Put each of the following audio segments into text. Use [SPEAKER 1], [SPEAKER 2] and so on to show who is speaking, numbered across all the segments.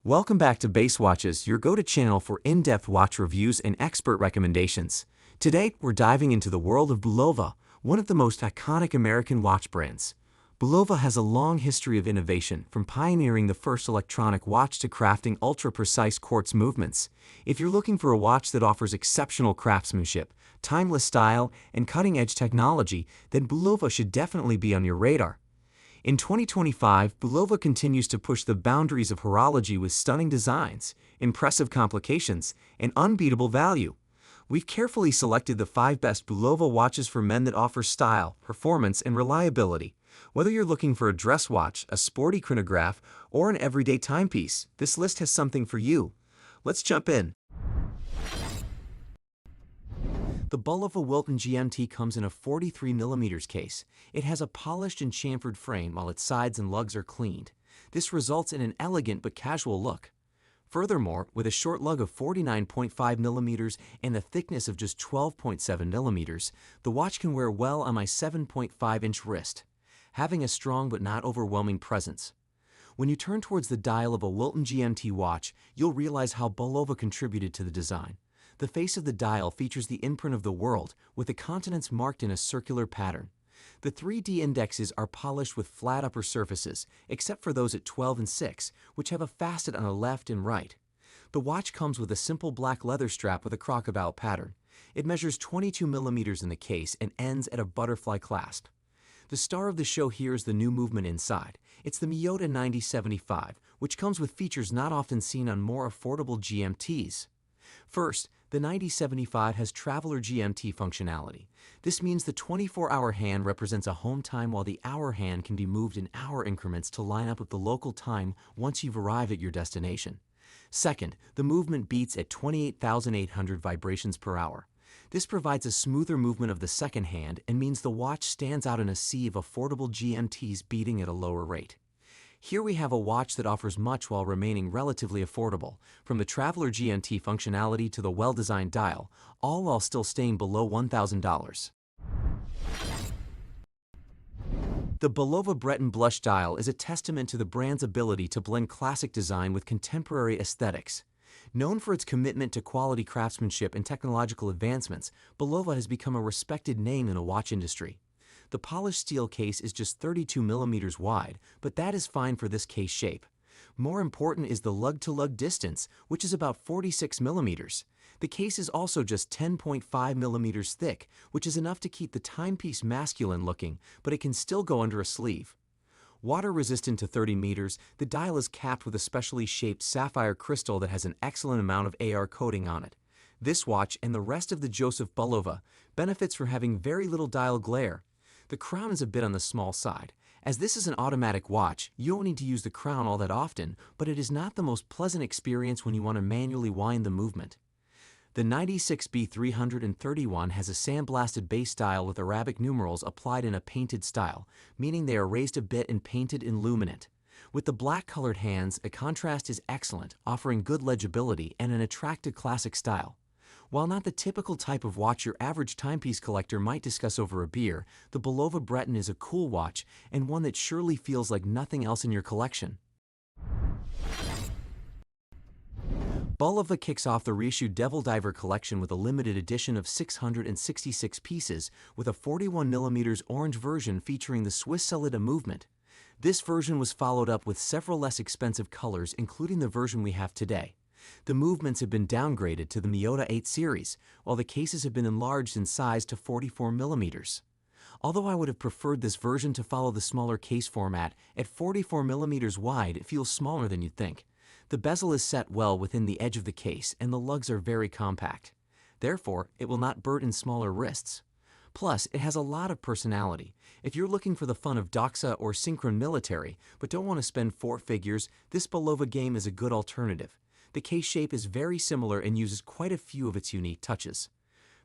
[SPEAKER 1] Welcome back to Base Watches, your go-to channel for in-depth watch reviews and expert recommendations. Today, we're diving into the world of Bulova, one of the most iconic American watch brands. Bulova has a long history of innovation, from pioneering the first electronic watch to crafting ultra-precise quartz movements. If you're looking for a watch that offers exceptional craftsmanship, timeless style, and cutting-edge technology, then Bulova should definitely be on your radar. In 2025, Bulova continues to push the boundaries of horology with stunning designs, impressive complications, and unbeatable value. We've carefully selected the 5 best Bulova watches for men that offer style, performance, and reliability. Whether you're looking for a dress watch, a sporty chronograph, or an everyday timepiece, this list has something for you. Let's jump in. The Bulova Wilton GMT comes in a 43mm case. It has a polished and chamfered frame while its sides and lugs are cleaned. This results in an elegant but casual look. Furthermore, with a short lug of 49.5mm and a thickness of just 12.7mm, the watch can wear well on my 7.5-inch wrist, having a strong but not overwhelming presence. When you turn towards the dial of a Wilton GMT watch, you'll realize how Bulova contributed to the design. The face of the dial features the imprint of the world, with the continents marked in a circular pattern. The 3D indexes are polished with flat upper surfaces, except for those at 12 and 6, which have a facet on the left and right. The watch comes with a simple black leather strap with a crocodile pattern. It measures 22mm in the case and ends at a butterfly clasp. The star of the show here is the new movement inside. It's the Miyota 9075, which comes with features not often seen on more affordable GMTs. First, the 9075 has Traveler GMT functionality. This means the 24-hour hand represents a home time while the hour hand can be moved in hour increments to line up with the local time once you've arrived at your destination. Second, the movement beats at 28,800 vibrations per hour. This provides a smoother movement of the second hand and means the watch stands out in a sea of affordable GMTs beating at a lower rate. Here we have a watch that offers much while remaining relatively affordable, from the Traveler GMT functionality to the well-designed dial, all while still staying below $1,000. The Bulova Breton blush dial is a testament to the brand's ability to blend classic design with contemporary aesthetics. Known for its commitment to quality craftsmanship and technological advancements, Bulova has become a respected name in the watch industry. The polished steel case is just 32mm wide, but that is fine for this case shape. More important is the lug-to-lug distance, which is about 46mm. The case is also just 10.5mm thick, which is enough to keep the timepiece masculine looking, but it can still go under a sleeve. Water resistant to 30 meters, the dial is capped with a specially shaped sapphire crystal that has an excellent amount of AR coating on it. This watch, and the rest of the Joseph Bulova, benefits from having very little dial glare. The crown is a bit on the small side. As this is an automatic watch, you don't need to use the crown all that often, but it is not the most pleasant experience when you want to manually wind the movement. The 96B331 has a sandblasted base dial with Arabic numerals applied in a painted style, meaning they are raised a bit and painted in luminant. With the black-colored hands, the contrast is excellent, offering good legibility and an attractive classic style. While not the typical type of watch your average timepiece collector might discuss over a beer, the Bulova Breton is a cool watch and one that surely feels like nothing else in your collection. Bulova kicks off the reissued Devil Diver collection with a limited edition of 666 pieces with a 41mm orange version featuring the Swiss Solida movement. This version was followed up with several less expensive colors, including the version we have today. The movements have been downgraded to the Miyota 8 series, while the cases have been enlarged in size to 44mm. Although I would have preferred this version to follow the smaller case format, at 44mm wide it feels smaller than you'd think. The bezel is set well within the edge of the case and the lugs are very compact. Therefore, it will not burden smaller wrists. Plus, it has a lot of personality. If you're looking for the fun of Doxa or Synchron Military, but don't want to spend 4 figures, this Bulova game is a good alternative. The case shape is very similar and uses quite a few of its unique touches.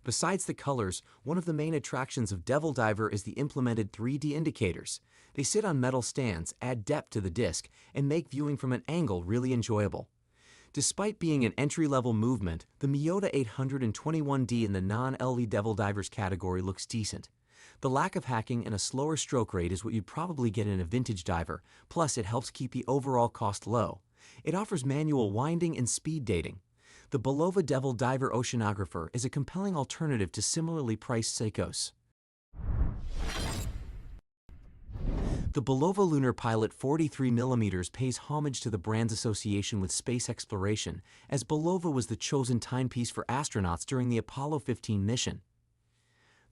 [SPEAKER 1] Besides the colors, one of the main attractions of Devil Diver is the implemented 3D indicators. They sit on metal stands, add depth to the disc, and make viewing from an angle really enjoyable. Despite being an entry-level movement, the Miyota 821D in the non-LV Devil Divers category looks decent. The lack of hacking and a slower stroke rate is what you'd probably get in a vintage diver, plus it helps keep the overall cost low. It offers manual winding and speed dating. The Bulova Devil Diver Oceanographer is a compelling alternative to similarly priced Seikos. The Bulova Lunar Pilot 43mm pays homage to the brand's association with space exploration, as Bulova was the chosen timepiece for astronauts during the Apollo 15 mission.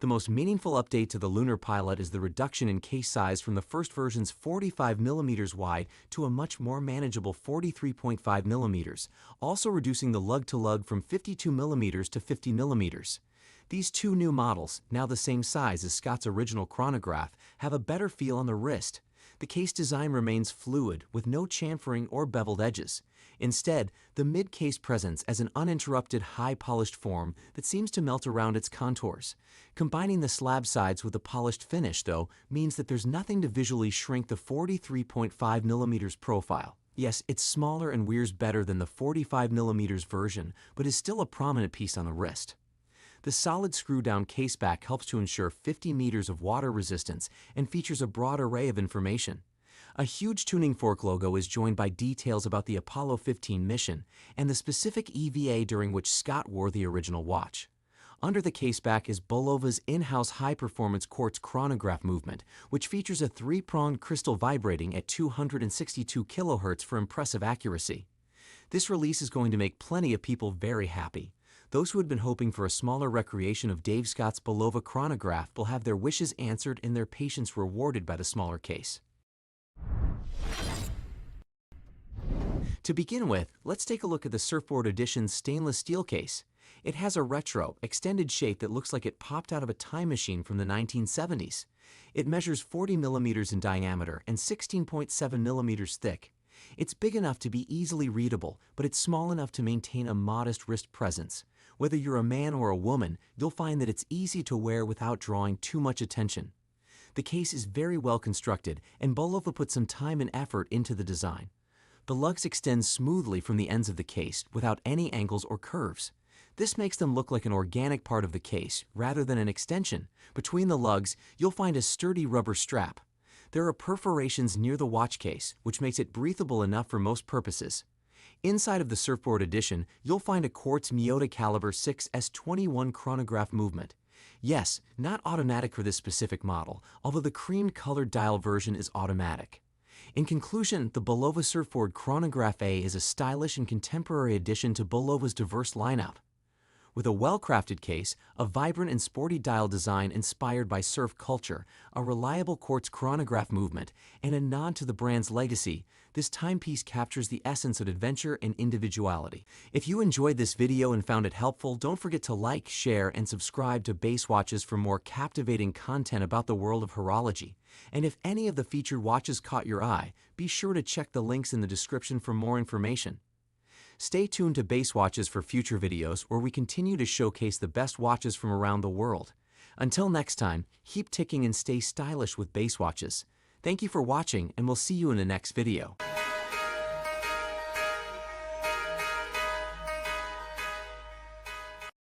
[SPEAKER 1] The most meaningful update to the Lunar Pilot is the reduction in case size from the first version's 45mm wide to a much more manageable 43.5mm, also reducing the lug-to-lug from 52mm to 50mm. These two new models, now the same size as Scott's original chronograph, have a better feel on the wrist. The case design remains fluid, with no chamfering or beveled edges. Instead, the mid-case presents as an uninterrupted, high-polished form that seems to melt around its contours. Combining the slab sides with a polished finish, though, means that there's nothing to visually shrink the 43.5mm profile. Yes, it's smaller and wears better than the 45mm version, but is still a prominent piece on the wrist. The solid screw-down case back helps to ensure 50 meters of water resistance and features a broad array of information. A huge tuning fork logo is joined by details about the Apollo 15 mission and the specific EVA during which Scott wore the original watch. Under the caseback is Bulova's in-house high-performance quartz chronograph movement, which features a three-pronged crystal vibrating at 262 kHz for impressive accuracy. This release is going to make plenty of people very happy. Those who had been hoping for a smaller recreation of Dave Scott's Bulova chronograph will have their wishes answered and their patience rewarded by the smaller case. To begin with, let's take a look at the Surfboard Edition's stainless steel case. It has a retro, extended shape that looks like it popped out of a time machine from the 1970s. It measures 40mm in diameter and 16.7mm thick. It's big enough to be easily readable, but it's small enough to maintain a modest wrist presence. Whether you're a man or a woman, you'll find that it's easy to wear without drawing too much attention. The case is very well constructed, and Bulova put some time and effort into the design. The lugs extend smoothly from the ends of the case, without any angles or curves. This makes them look like an organic part of the case, rather than an extension. Between the lugs, you'll find a sturdy rubber strap. There are perforations near the watch case, which makes it breathable enough for most purposes. Inside of the Surfboard Edition, you'll find a quartz Miyota caliber 6S21 chronograph movement. Yes, not automatic for this specific model, although the cream-colored dial version is automatic. In conclusion, the Bulova Surfboard Chronograph A is a stylish and contemporary addition to Bulova's diverse lineup. With a well-crafted case, a vibrant and sporty dial design inspired by surf culture, a reliable quartz chronograph movement, and a nod to the brand's legacy, this timepiece captures the essence of adventure and individuality. If you enjoyed this video and found it helpful, don't forget to like, share, and subscribe to Base Watches for more captivating content about the world of horology. And if any of the featured watches caught your eye, be sure to check the links in the description for more information. Stay tuned to Base Watches for future videos where we continue to showcase the best watches from around the world. Until next time, keep ticking and stay stylish with Base Watches. Thank you for watching, and we'll see you in the next video.